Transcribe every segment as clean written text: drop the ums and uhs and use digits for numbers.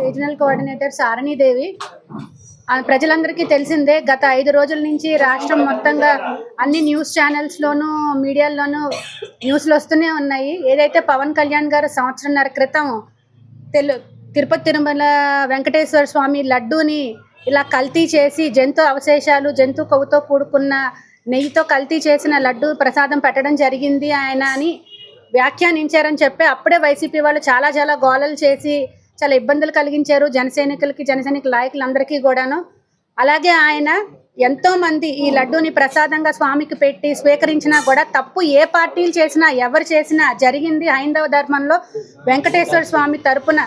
Regional coordinator సారణీదేవి. ప్రజలందరికీ తెలిసిందే, గత 5 రోజుల నుంచి రాష్ట్రం మొత్తంగా అన్ని న్యూస్ ఛానల్స్లోనూ మీడియాల్లోనూ న్యూస్లు వస్తూనే ఉన్నాయి. ఏదైతే పవన్ కళ్యాణ్ గారు సంవత్సరంన్నర క్రితం తిరుపతి తిరుమల వెంకటేశ్వర స్వామి లడ్డూని ఇలా కల్తీ చేసి జంతు అవశేషాలు, జంతు కొవ్వుతో కూడుకున్న నెయ్యితో కల్తీ చేసిన లడ్డు ప్రసాదం పెట్టడం జరిగింది ఆయన అని వ్యాఖ్యానించారని చెప్పి అప్పుడే వైసీపీ వాళ్ళు చాలా గోలలు చేసి చాలా ఇబ్బందులు కలిగించారు జనసైనిక నాయకులందరికీ కూడాను. అలాగే ఆయన ఎంతో మంది ఈ లడ్డూని ప్రసాదంగా స్వామికి పెట్టి స్వీకరించినా కూడా తప్పు ఏ పార్టీలు చేసినా ఎవరు చేసినా జరిగింది హైందవ ధర్మంలో. వెంకటేశ్వర స్వామి తరపున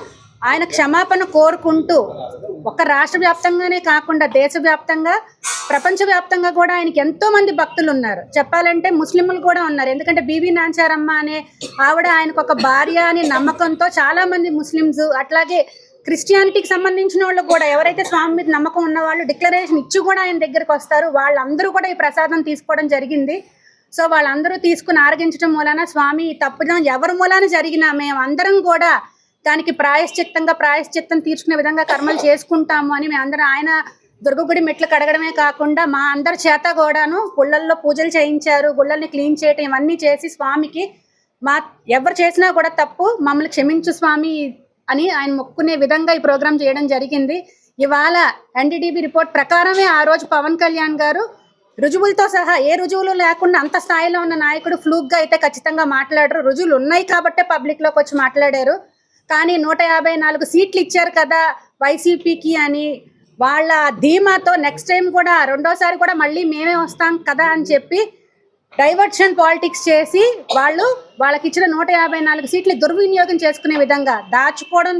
ఆయన క్షమాపణ కోరుకుంటూ ఒక రాష్ట్ర వ్యాప్తంగానే కాకుండా దేశవ్యాప్తంగా, ప్రపంచవ్యాప్తంగా కూడా ఆయనకి ఎంతో మంది భక్తులు ఉన్నారు. చెప్పాలంటే ముస్లింలు కూడా ఉన్నారు. ఎందుకంటే బీబీ నాంచారమ్మ అనే ఆవిడ ఆయనకు ఒక భార్య అని నమ్మకంతో చాలా మంది ముస్లిమ్స్, అట్లాగే క్రిస్టియానిటీకి సంబంధించిన వాళ్ళు కూడా ఎవరైతే స్వామి మీద నమ్మకం ఉన్న వాళ్ళు డిక్లరేషన్ ఇచ్చి కూడా ఆయన దగ్గరికి వస్తారు. వాళ్ళందరూ కూడా ఈ ప్రసాదం తీసుకోవడం జరిగింది. సో వాళ్ళందరూ తీసుకుని ఆరగించడం మూలాన స్వామి తప్పుదం ఎవరి మూలాన జరిగినా మేము అందరం కూడా దానికి ప్రాయశ్చిత్తం తీర్చుకునే విధంగా కర్మలు చేసుకుంటాము అని మేమందరం, ఆయన దుర్గగుడి మెట్లు కడగడమే కాకుండా మా అందరి చేత కూడాను గుళ్ళల్లో పూజలు చేయించారు, గుళ్ళల్ని క్లీన్ చేయటం ఇవన్నీ చేసి స్వామికి ఎవరు చేసినా కూడా తప్పు, మమ్మల్ని క్షమించు స్వామి అని ఆయన మొక్కునే విధంగా ఈ ప్రోగ్రాం చేయడం జరిగింది. ఇవాళ ఎన్డీటీవీ రిపోర్ట్ ప్రకారమే ఆ రోజు పవన్ కళ్యాణ్ గారు రుజువులతో సహా, ఏ రుజువులు లేకుండా అంత స్థాయిలో ఉన్న నాయకుడు ఫ్లూక్గా అయితే ఖచ్చితంగా మాట్లాడరు. రుజువులు ఉన్నాయి కాబట్టే పబ్లిక్లోకి వచ్చి మాట్లాడారు. కానీ 154 సీట్లు ఇచ్చారు కదా వైసీపీకి అని వాళ్ళ ధీమాతో నెక్స్ట్ టైం కూడా రెండోసారి కూడా మళ్ళీ మేమే వస్తాం కదా అని చెప్పి డైవర్షన్ పాలిటిక్స్ చేసి వాళ్ళకి ఇచ్చిన 154 సీట్లు దుర్వినియోగం చేసుకునే విధంగా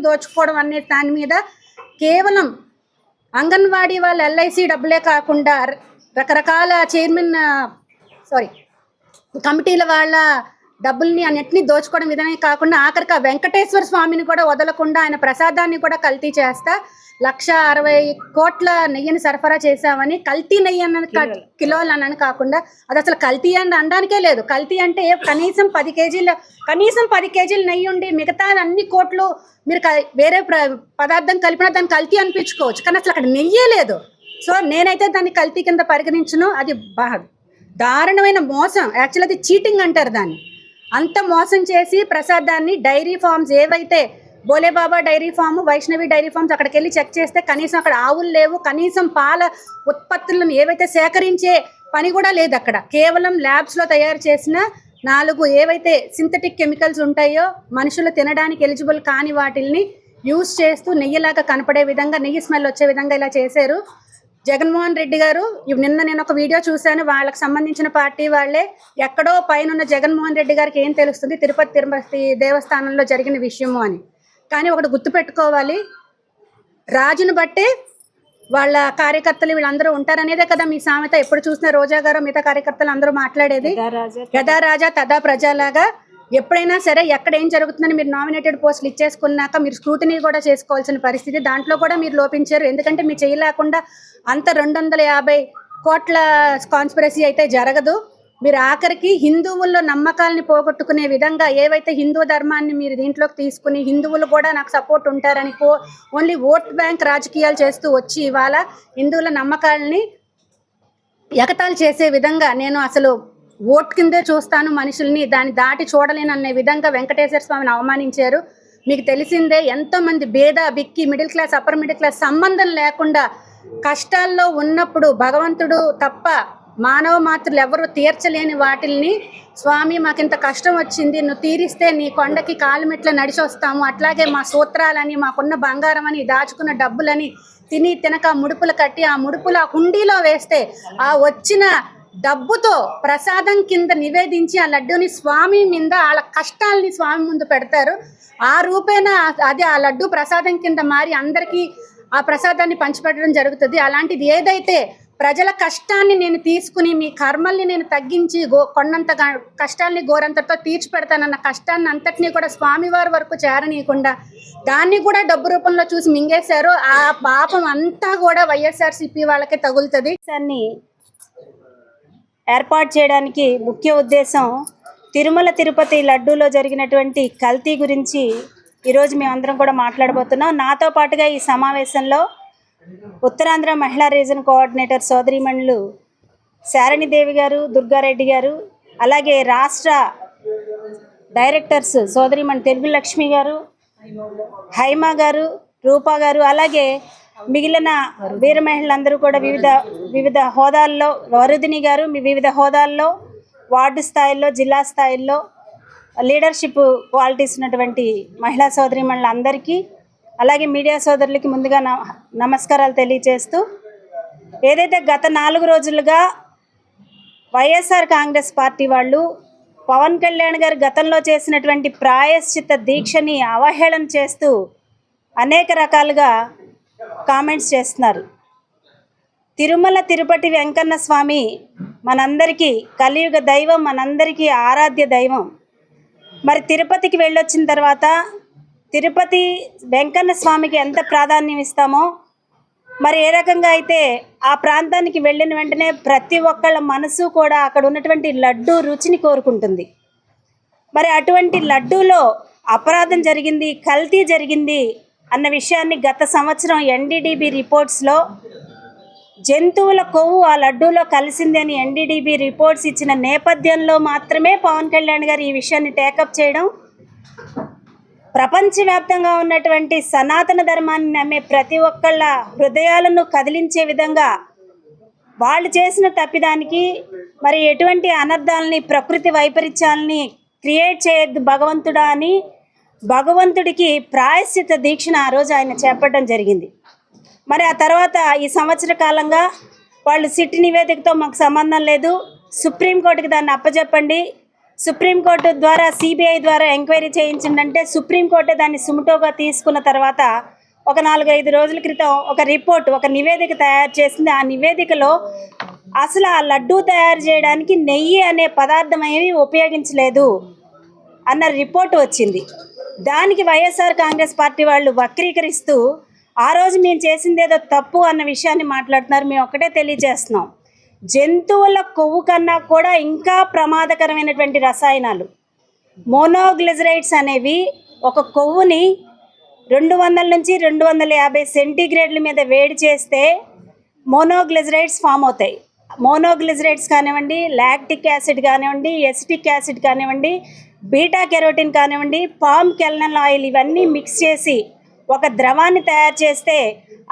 దోచుకోవడం అనే దాని మీద కేవలం అంగన్వాడీ వాళ్ళ ఎల్ఐసి డబ్బులే కాకుండా రకరకాల కమిటీల వాళ్ళ డబ్బుల్ని అన్నిటినీ దోచుకోవడం విధమే కాకుండా ఆఖరికి వెంకటేశ్వర స్వామిని కూడా వదలకుండా ఆయన ప్రసాదాన్ని కూడా కల్తీ చేస్తా 1,60 కోట్ల నెయ్యిని సరఫరా చేశామని, కల్తీ నెయ్యి అన్నది కిలోలు అన్నది కాకుండా అది అసలు కల్తీ అని అనడానికే లేదు. కల్తీ అంటే కనీసం 10 కేజీలు నెయ్యి ఉండి మిగతా అన్ని కోట్లు మీరు వేరే పదార్థం కలిపినా దాన్ని కల్తీ అనిపించుకోవచ్చు, కానీ అసలు అక్కడ నెయ్యే లేదు. సో నేనైతే దాన్ని కల్తీ కింద పరిగణించను. అది దారుణమైన మోసం, యాక్చువల్ అది చీటింగ్ అంటారు దాన్ని. అంత మోసం చేసి ప్రసాదాన్ని డైరీ ఫార్మ్స్ ఏవైతే Bolebaba dairy farm, Vaishnavi dairy farms అక్కడికి వెళ్ళి చెక్ చేస్తే కనీసం అక్కడ ఆవులు లేవు, కనీసం పాల ఉత్పత్తులను ఏవైతే సేకరించే పని కూడా లేదు అక్కడ. కేవలం ల్యాబ్స్లో తయారు చేసిన 4 ఏవైతే సింథటిక్ కెమికల్స్ ఉంటాయో మనుషులు తినడానికి ఎలిజిబుల్ కాని వాటిల్ని యూజ్ చేస్తూ నెయ్యిలాగా కనపడే విధంగా, నెయ్యి స్మెల్ వచ్చే విధంగా ఇలా చేశారు. జగన్మోహన్ రెడ్డి గారు నిన్న నేను ఒక వీడియో చూశాను, వాళ్ళకి సంబంధించిన పార్టీ వాళ్ళే ఎక్కడో పైన జగన్మోహన్ రెడ్డి గారికి ఏం తెలుస్తుంది తిరుపతి దేవస్థానంలో జరిగిన విషయము అని. కానీ ఒకటి గుర్తుపెట్టుకోవాలి, రాజును బట్టే వాళ్ళ కార్యకర్తలు వీళ్ళందరూ ఉంటారనేదే కదా మీ సామెత. ఎప్పుడు చూసినా రోజా గారు మిగతా కార్యకర్తలు అందరూ మాట్లాడేది యథా రాజా తదా ప్రజలాగా. ఎప్పుడైనా సరే ఎక్కడ ఏం జరుగుతుందని మీరు నామినేటెడ్ పోస్టులు ఇచ్చేసుకున్నాక మీరు స్క్రూటినీ కూడా చేసుకోవాల్సిన పరిస్థితి, దాంట్లో కూడా మీరు లోపించారు. ఎందుకంటే మీరు చేయలేకుండా అంత 250 కోట్ల కాన్స్పిరసీ అయితే జరగదు. మీరు ఆఖరికి హిందువుల్లో నమ్మకాలని పోగొట్టుకునే విధంగా ఏవైతే హిందూ ధర్మాన్ని మీరు దీంట్లోకి తీసుకుని హిందువులు కూడా నాకు సపోర్ట్ ఉంటారని ఓన్లీ ఓట్ బ్యాంక్ రాజకీయాలు చేస్తూ వచ్చి ఇవాళ హిందువుల నమ్మకాలని ఎగతాళి చేసే విధంగా, నేను అసలు ఓట్ కిందే చూస్తాను మనుషుల్ని, దాన్ని దాటి చూడలేను అనే విధంగా వెంకటేశ్వర స్వామిని అవమానించారు. మీకు తెలిసిందే, ఎంతోమంది బిక్కి middle class, upper middle class సంబంధం లేకుండా కష్టాల్లో ఉన్నప్పుడు భగవంతుడు తప్ప మానవ మాత్రులు ఎవరు తీర్చలేని వాటిల్ని స్వామి మాకింత కష్టం వచ్చింది, నువ్వు తీరిస్తే నీ కొండకి కాలుమెట్ల నడిచి వస్తాము, అట్లాగే మా సూత్రాలని, మాకున్న బంగారం అని, దాచుకున్న డబ్బులని తినక ముడుపులు కట్టి ఆ ముడుపులు ఆ హుండీలో వేస్తే ఆ వచ్చిన డబ్బుతో ప్రసాదం కింద నివేదించి ఆ లడ్డూని స్వామి మీద వాళ్ళ కష్టాలని స్వామి ముందు పెడతారు. ఆ రూపేణ అది ఆ లడ్డు ప్రసాదం కింద మారి అందరికీ ఆ ప్రసాదాన్ని పంచిపెట్టడం జరుగుతుంది. అలాంటిది ఏదైతే ప్రజల కష్టాన్ని నేను తీసుకుని మీ కర్మల్ని నేను తగ్గించి కొండంత కష్టాల్ని గోరంతతో తీర్చిపెడతానన్న కష్టాన్ని అంతటినీ కూడా స్వామివారి వరకు చేరనీయకుండా దాన్ని కూడా డబ్బు రూపంలో చూసి మింగేశారు. ఆ పాపం అంతా కూడా వైఎస్ఆర్సీపీ వాళ్ళకే తగులుతుంది. దాన్ని ఏర్పాటు చేయడానికి ముఖ్య ఉద్దేశం తిరుమల తిరుపతి లడ్డూలో జరిగినటువంటి కల్తీ గురించి ఈరోజు మేమందరం కూడా మాట్లాడబోతున్నాం. నాతో పాటుగా ఈ సమావేశంలో ఉత్తరాంధ్ర మహిళా రీజన్ కోఆర్డినేటర్ సోదరీమణులు శారణిదేవి గారు, దుర్గారెడ్డి గారు, అలాగే రాష్ట్ర డైరెక్టర్స్ సోదరీమణి తెలుగు లక్ష్మి గారు, హైమా గారు, రూపా గారు, అలాగే మిగిలిన వీర మహిళలందరూ కూడా వివిధ హోదాల్లో, వరుదిని గారు వివిధ హోదాల్లో, వార్డు స్థాయిల్లో, జిల్లా స్థాయిల్లో లీడర్షిప్ క్వాలిటీస్ ఉన్నటువంటి మహిళా సోదరీమణులందరికీ, అలాగే మీడియా సోదరులకి ముందుగా నమస్కారాలు తెలియజేస్తూ, ఏదైతే గత 4 రోజులుగా వైఎస్ఆర్ కాంగ్రెస్ పార్టీ వాళ్ళు పవన్ కళ్యాణ్ గారు గతంలో చేసినటువంటి ప్రాయశ్చిత్త దీక్షని అవహేళన చేస్తూ అనేక రకాలుగా కామెంట్స్ చేస్తున్నారు. తిరుమల తిరుపతి వెంకన్న స్వామి మనందరికీ కలియుగ దైవం, మనందరికీ ఆరాధ్య దైవం. మరి తిరుపతికి వెళ్ళొచ్చిన తర్వాత తిరుపతి వెంకన్న స్వామికి ఎంత ప్రాధాన్యం ఇస్తామో, మరి ఏ రకంగా అయితే ఆ ప్రాంతానికి వెళ్ళిన వెంటనే ప్రతి ఒక్కళ్ళ మనసు కూడా అక్కడ ఉన్నటువంటి లడ్డూ రుచిని కోరుకుంటుంది. మరి అటువంటి లడ్డూలో అపరాధం జరిగింది, కల్తీ జరిగింది అన్న విషయాన్ని గత సంవత్సరం ఎన్డీడీబీ రిపోర్ట్స్లో జంతువుల కొవ్వు ఆ లడ్డూలో కలిసింది అని ఎన్డీడీబీ రిపోర్ట్స్ ఇచ్చిన నేపథ్యంలో మాత్రమే పవన్ కళ్యాణ్ గారు ఈ విషయాన్ని టేకప్ చేయడం, ప్రపంచవ్యాప్తంగా ఉన్నటువంటి సనాతన ధర్మాన్ని నమ్మే ప్రతి ఒక్కళ్ళ హృదయాలను కదిలించే విధంగా వాళ్ళు చేసిన తప్పిదానికి మరి ఎటువంటి అనర్థాలని, ప్రకృతి వైపరీత్యాలని క్రియేట్ చేయొద్దు భగవంతుడా అని భగవంతుడికి ప్రాయశ్చిత్త దీక్షను ఆ రోజు ఆయన చేపట్టడం జరిగింది. మరి ఆ తర్వాత ఈ సంవత్సర కాలంగా వాళ్ళు సిట్ నివేదికతో మాకు సంబంధం లేదు, సుప్రీంకోర్టుకి దాన్ని అప్పచెప్పండి, సుప్రీంకోర్టు ద్వారా సిబిఐ ద్వారా ఎంక్వైరీ చేయించిందంటే సుప్రీంకోర్టే దాన్ని సుమటోగా తీసుకున్న తర్వాత ఒక 4-5 రోజుల క్రితం ఒక నివేదిక తయారు చేసింది. ఆ నివేదికలో అసలు ఆ లడ్డూ తయారు చేయడానికి నెయ్యి అనే పదార్థం ఏమీ ఉపయోగించలేదు అన్న రిపోర్ట్ వచ్చింది. దానికి వైఎస్ఆర్ కాంగ్రెస్ పార్టీ వాళ్ళు వక్రీకరిస్తూ ఆ రోజు మేము చేసిందేదో తప్పు అన్న విషయాన్ని మాట్లాడుతున్నారు. మేము ఒకటే తెలియజేస్తున్నాం, జంతువుల కొవ్వు కన్నా కూడా ఇంకా ప్రమాదకరమైనటువంటి రసాయనాలు మోనోగ్లిజరైడ్స్ అనేవి ఒక కొవ్వుని 200 నుంచి 250 సెంటీగ్రేడ్ల మీద వేడి చేస్తే మోనోగ్లిజరైడ్స్ ఫామ్ అవుతాయి. మోనోగ్లిజరైడ్స్ కానివ్వండి, లాక్టిక్ యాసిడ్ కానివ్వండి, ఎసిటిక్ యాసిడ్ కానివ్వండి, బీటా కెరోటిన్ కానివ్వండి, పామ్ కెర్నల్ ఆయిల్, ఇవన్నీ మిక్స్ చేసి ఒక ద్రవాన్ని తయారు చేస్తే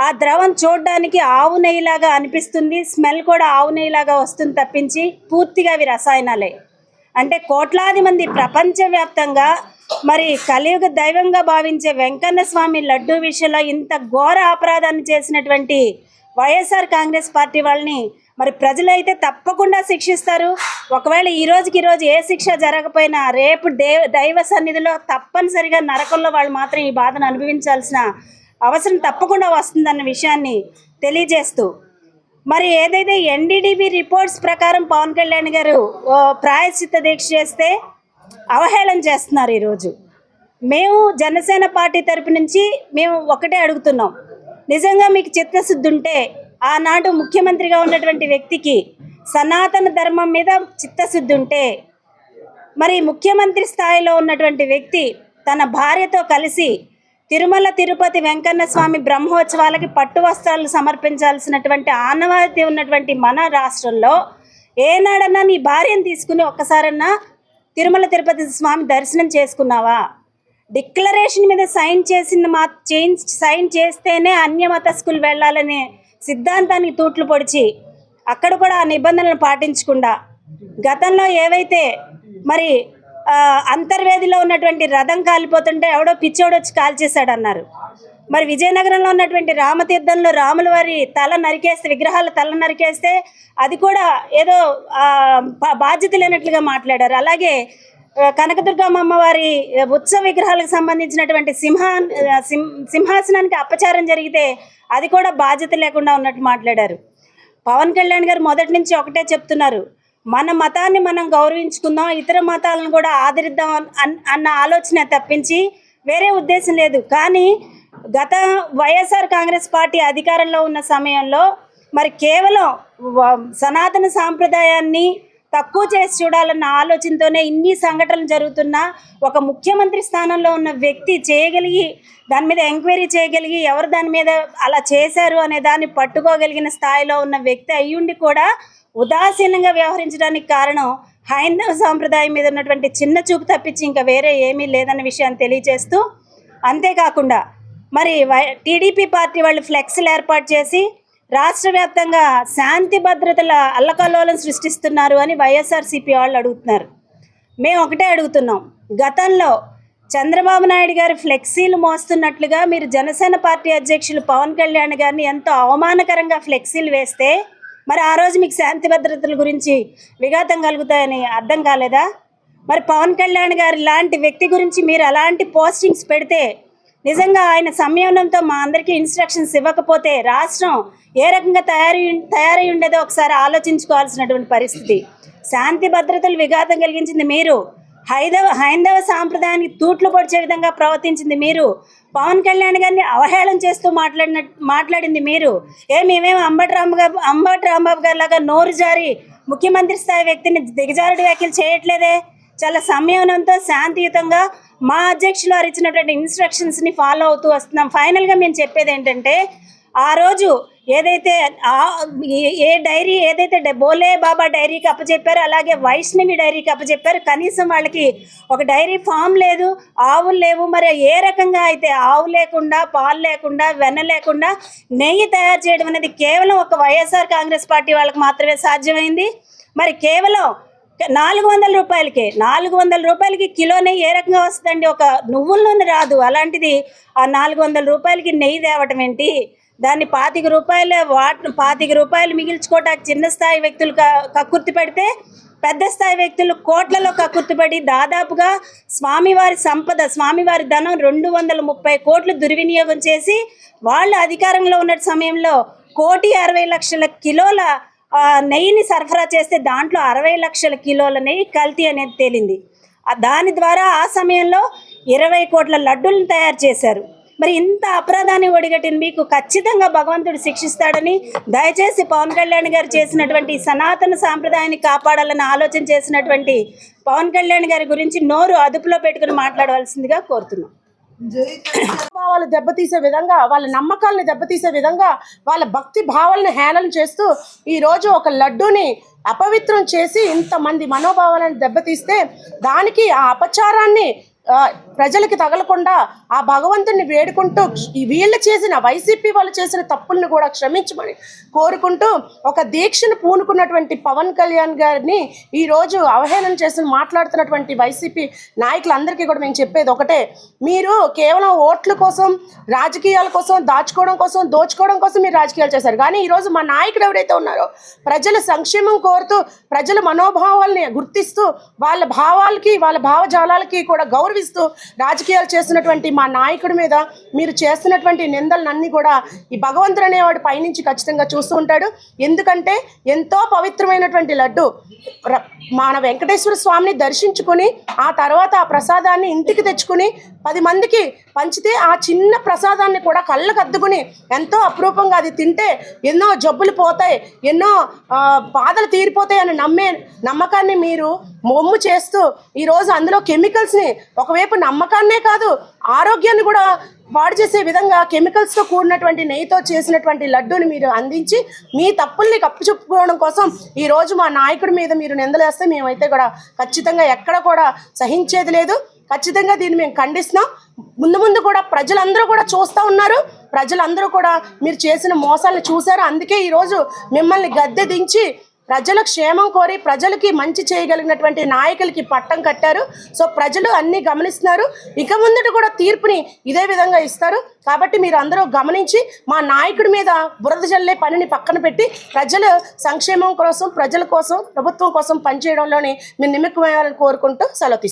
ఆ ద్రవం చూడడానికి ఆవు నెయ్యిలాగా అనిపిస్తుంది, స్మెల్ కూడా ఆవు నెయ్యిలాగా వస్తుంది తప్పించి పూర్తిగా అవి రసాయనాలే. అంటే కోట్లాది మంది ప్రపంచవ్యాప్తంగా మరి కలియుగ దైవంగా భావించే వెంకన్న స్వామి లడ్డూ విషయంలో ఇంత ఘోర అపరాధాన్ని చేసినటువంటి వైఎస్ఆర్ కాంగ్రెస్ పార్టీ వాళ్ళని మరి ప్రజలైతే తప్పకుండా శిక్షిస్తారు. ఒకవేళ ఈ రోజు ఏ శిక్ష జరగకపోయినా రేపు దైవ సన్నిధిలో తప్పనిసరిగా నరకంలో వాళ్ళు మాత్రం ఈ బాధను అనుభవించాల్సిన అవసరం తప్పకుండా వస్తుందన్న విషయాన్ని తెలియజేస్తూ, మరి ఏదైతే ఎన్డీడీబీ రిపోర్ట్స్ ప్రకారం పవన్ కళ్యాణ్ గారు ప్రాయశ్చిత్త దీక్ష చేస్తే అవహేళన చేస్తున్నారు. ఈరోజు మేము జనసేన పార్టీ తరపు నుంచి మేము ఒకటే అడుగుతున్నాం, నిజంగా మీకు చిత్తశుద్ధి ఉంటే ఆనాడు ముఖ్యమంత్రిగా ఉన్నటువంటి వ్యక్తికి సనాతన ధర్మం మీద చిత్తశుద్ధి ఉంటే మరి ముఖ్యమంత్రి స్థాయిలో ఉన్నటువంటి వ్యక్తి తన భార్యతో కలిసి తిరుమల తిరుపతి వెంకన్న స్వామి బ్రహ్మోత్సవాలకి పట్టు వస్త్రాలు సమర్పించాల్సినటువంటి ఆనవాయితీ ఉన్నటువంటి మన రాష్ట్రంలో ఏనాడన్నా నీ భార్యను తీసుకుని ఒక్కసారన్నా తిరుమల తిరుపతి స్వామి దర్శనం చేసుకున్నావా? డిక్లరేషన్ మీద సైన్ చేస్తేనే అన్యమతస్కులు వెళ్ళాలనే సిద్ధాంతానికి తూట్లు పొడిచి అక్కడ కూడా ఆ నిబంధనలను పాటించకుండా గతంలో ఏవైతే మరి అంతర్వేదిలో ఉన్నటువంటి రథం కాలిపోతుంటే ఎవడో పిచ్చోడు వచ్చి కాల్చేశాడు అన్నారు. మరి విజయనగరంలో ఉన్నటువంటి రామతీర్థంలో రాముల వారి విగ్రహాల తల నరికేస్తే అది కూడా ఏదో బాధ్యత లేనట్లుగా మాట్లాడారు. అలాగే కనకదుర్గమ్మ అమ్మవారి ఉత్సవ విగ్రహాలకు సంబంధించినటువంటి సింహాసనానికి అపచారం జరిగితే అది కూడా బాధ్యత లేకుండా ఉన్నట్టు మాట్లాడారు. పవన్ కళ్యాణ్ గారు మొదటి నుంచి ఒకటే చెప్తున్నారు, మన మతాన్ని మనం గౌరవించుకుందాం, ఇతర మతాలను కూడా ఆదరిద్దాం అన్న ఆలోచన తప్పించి వేరే ఉద్దేశం లేదు. కానీ గత వైఎస్ఆర్ కాంగ్రెస్ పార్టీ అధికారంలో ఉన్న సమయంలో మరి కేవలం సనాతన సాంప్రదాయాన్ని తక్కువ చేసి చూడాలన్న ఆలోచనతోనే ఇన్ని సంఘటనలు జరుగుతున్నా ఒక ముఖ్యమంత్రి స్థానంలో ఉన్న వ్యక్తి చేయగలిగి దాని మీద ఎంక్వైరీ చేయగలిగి ఎవరు దాని మీద అలా చేశారు అనే దాన్ని పట్టుకోగలిగిన స్థాయిలో ఉన్న వ్యక్తి అయ్యుండి కూడా ఉదాసీనంగా వ్యవహరించడానికి కారణం హైందవ సాంప్రదాయం మీద ఉన్నటువంటి చిన్న చూపు తప్పించి ఇంకా వేరే ఏమీ లేదన్న విషయాన్ని తెలియజేస్తూ, అంతేకాకుండా మరి టీడీపీ పార్టీ వాళ్ళు ఫ్లెక్స్లు ఏర్పాటు చేసి రాష్ట్ర వ్యాప్తంగా శాంతి భద్రతల అల్లకల్లోలం సృష్టిస్తున్నారు అని వైఎస్ఆర్సీపీ వాళ్ళు అడుగుతున్నారు. మేము ఒకటే అడుగుతున్నాం, గతంలో చంద్రబాబు నాయుడు గారు ఫ్లెక్సీలు మోస్తున్నట్లుగా మీరు జనసేన పార్టీ అధ్యక్షులు పవన్ కళ్యాణ్ గారిని ఎంతో అవమానకరంగా ఫ్లెక్సీలు వేస్తే మరి ఆ రోజు మీకు శాంతి భద్రతల గురించి విఘాతం కలుగుతాయని అర్థం కాలేదా? మరి పవన్ కళ్యాణ్ గారు లాంటి వ్యక్తి గురించి మీరు అలాంటి పోస్టింగ్స్ పెడితే నిజంగా ఆయన సంయమనంతో మా అందరికీ ఇన్స్ట్రక్షన్స్ ఇవ్వకపోతే రాష్ట్రం ఏ రకంగా తయారై ఉండేదో ఒకసారి ఆలోచించుకోవాల్సినటువంటి పరిస్థితి. శాంతి భద్రతలు విఘాతం కలిగించింది మీరు, హైందవ సాంప్రదాయానికి తూట్లు పొడిచే విధంగా ప్రవర్తించింది మీరు, పవన్ కళ్యాణ్ గారిని అవహేళన చేస్తూ మాట్లాడింది మీరు. మేమేమో అంబటి రాంబాబు గారి లాగా నోరు జారి ముఖ్యమంత్రి స్థాయి వ్యక్తిని దిగజారుడు వ్యాఖ్యలు చేయట్లేదే. చాలా సంయమనంతో శాంతియుతంగా మా అధ్యక్షులు వారు ఇచ్చినటువంటి ఇన్స్ట్రక్షన్స్ని ఫాలో అవుతూ వస్తున్నాం. ఫైనల్గా మేము చెప్పేది ఏంటంటే, ఆ రోజు ఏదైతే డైరీ ఏదైతే బోలే బాబా డైరీకి అప్పచెప్పారో అలాగే వైష్ణవి డైరీకి అప్పచెప్పారు. కనీసం వాళ్ళకి ఒక డైరీ ఫామ్ లేదు, ఆవులు లేవు. మరి ఏ రకంగా అయితే ఆవు లేకుండా, పాలు లేకుండా, వెన్న లేకుండా నెయ్యి తయారు చేయడం అనేది కేవలం ఒక వైఎస్ఆర్ కాంగ్రెస్ పార్టీ వాళ్ళకి మాత్రమే సాధ్యమైంది. మరి కేవలం 400 రూపాయలకే 400 రూపాయలకి కిలో నెయ్యి ఏ రకంగా వస్తుందండి? ఒక నువ్వుల నూనె రాదు. అలాంటిది ఆ 400 రూపాయలకి నెయ్యి తేవటం ఏంటి? దాన్ని 25 రూపాయలు మిగిల్చుకోవటానికి చిన్న స్థాయి వ్యక్తులు కక్కుర్తి పెడితే పెద్ద స్థాయి వ్యక్తులు కోట్లలో కక్కుర్తిపడి దాదాపుగా స్వామివారి సంపద, స్వామివారి ధనం 230 కోట్లు దుర్వినియోగం చేసి వాళ్ళు అధికారంలో ఉన్న సమయంలో 1,60,00,000 కిలోల నెయ్యిని సరఫరా చేస్తే దాంట్లో 60 లక్షల కిలోల నెయ్యి కల్తీ అనేది తేలింది. దాని ద్వారా ఆ సమయంలో 20 కోట్ల లడ్డూలను తయారు చేశారు. మరి ఇంత అపరాధాన్ని ఒడిగట్టిన మీకు ఖచ్చితంగా భగవంతుడు శిక్షిస్తాడని, దయచేసి పవన్ కళ్యాణ్ గారు చేసినటువంటి సనాతన సాంప్రదాయాన్ని కాపాడాలని ఆలోచన చేసినటువంటి పవన్ కళ్యాణ్ గారి గురించి నోరు అదుపులో పెట్టుకుని మాట్లాడవలసిందిగా కోరుతున్నాం. భావాలు దెబ్బతీసే విధంగా, వాళ్ళ నమ్మకాలను దెబ్బతీసే విధంగా, వాళ్ళ భక్తి భావాలను హేళన చేస్తూ ఈరోజు ఒక లడ్డూని అపవిత్రం చేసి ఇంతమంది మనోభావాలను దెబ్బతీస్తే దానికి ఆ అపచారాన్ని ప్రజలకి తగలకుండా ఆ భగవంతుని వేడుకుంటూ వీళ్ళు చేసిన వైసీపీ వాళ్ళు చేసిన తప్పులను కూడా క్షమించమని కోరుకుంటూ ఒక దీక్షను పూనుకున్నటువంటి పవన్ కళ్యాణ్ గారిని ఈరోజు అవహేళన చేసి మాట్లాడుతున్నటువంటి వైసీపీ నాయకులందరికీ కూడా మేము చెప్పేది ఒకటే, మీరు కేవలం ఓట్ల కోసం, రాజకీయాల కోసం, దాచుకోవడం కోసం, దోచుకోవడం కోసం మీరు రాజకీయాలు చేశారు. కానీ ఈరోజు మా నాయకుడు ఎవరైతే ఉన్నారో ప్రజల సంక్షేమం కోరుతూ, ప్రజల మనోభావాల్ని గుర్తిస్తూ, వాళ్ళ భావాలకి, వాళ్ళ భావజాలాలకి కూడా గౌరవిస్తూ రాజకీయాలు చేస్తున్నటువంటి మా నాయకుడి మీద మీరు చేస్తున్నటువంటి నిందలన్నీ కూడా ఈ భగవంతుడు అనేవాడు పైనుంచి ఖచ్చితంగా చూస్తూ ఉంటాడు. ఎందుకంటే ఎంతో పవిత్రమైనటువంటి లడ్డు మన వెంకటేశ్వర స్వామిని దర్శించుకుని ఆ తర్వాత ఆ ప్రసాదాన్ని ఇంటికి తెచ్చుకుని 10 మందికి పంచితే ఆ చిన్న ప్రసాదాన్ని కూడా కళ్ళకు అద్దుకుని ఎంతో అపురూపంగా అది తింటే ఎన్నో జబ్బులు పోతాయి, ఎన్నో బాధలు తీరిపోతాయి అని నమ్మకాన్ని మీరు మొమ్ము చేస్తూ ఈరోజు అందులో కెమికల్స్ని, ఒకవైపు నమ్మకాన్నే కాదు ఆరోగ్యాన్ని కూడా పాడు చేసే విధంగా కెమికల్స్తో కూడినటువంటి నెయ్యితో చేసినటువంటి లడ్డూని మీరు అందించి మీ తప్పుల్ని కప్పుచెప్పుకోవడం కోసం ఈరోజు మా నాయకుడి మీద మీరు నిందలేస్తే మేమైతే కూడా ఖచ్చితంగా ఎక్కడ కూడా సహించేది లేదు. ఖచ్చితంగా దీన్ని మేము ఖండిస్తున్నాం. ముందు కూడా ప్రజలందరూ కూడా చూస్తూ ఉన్నారు. ప్రజలందరూ కూడా మీరు చేసిన మోసాలను చూశారు. అందుకే ఈరోజు మిమ్మల్ని గద్దె దించి ప్రజల క్షేమం కోరి ప్రజలకి మంచి చేయగలిగినటువంటి నాయకులకి పట్టం కట్టారు. సో ప్రజలు అన్నీ గమనిస్తున్నారు. ఇక ముందట కూడా తీర్పుని ఇదే విధంగా ఇస్తారు. కాబట్టి మీరు అందరూ గమనించి మా నాయకుడి మీద బురద జల్లే పనిని పక్కన పెట్టి ప్రజల సంక్షేమం కోసం, ప్రజల కోసం, ప్రభుత్వం కోసం పనిచేయడంలోనే మీరు నిమగ్నమయ్యాలని కోరుకుంటూ సెలవు తీసుకుంటాం.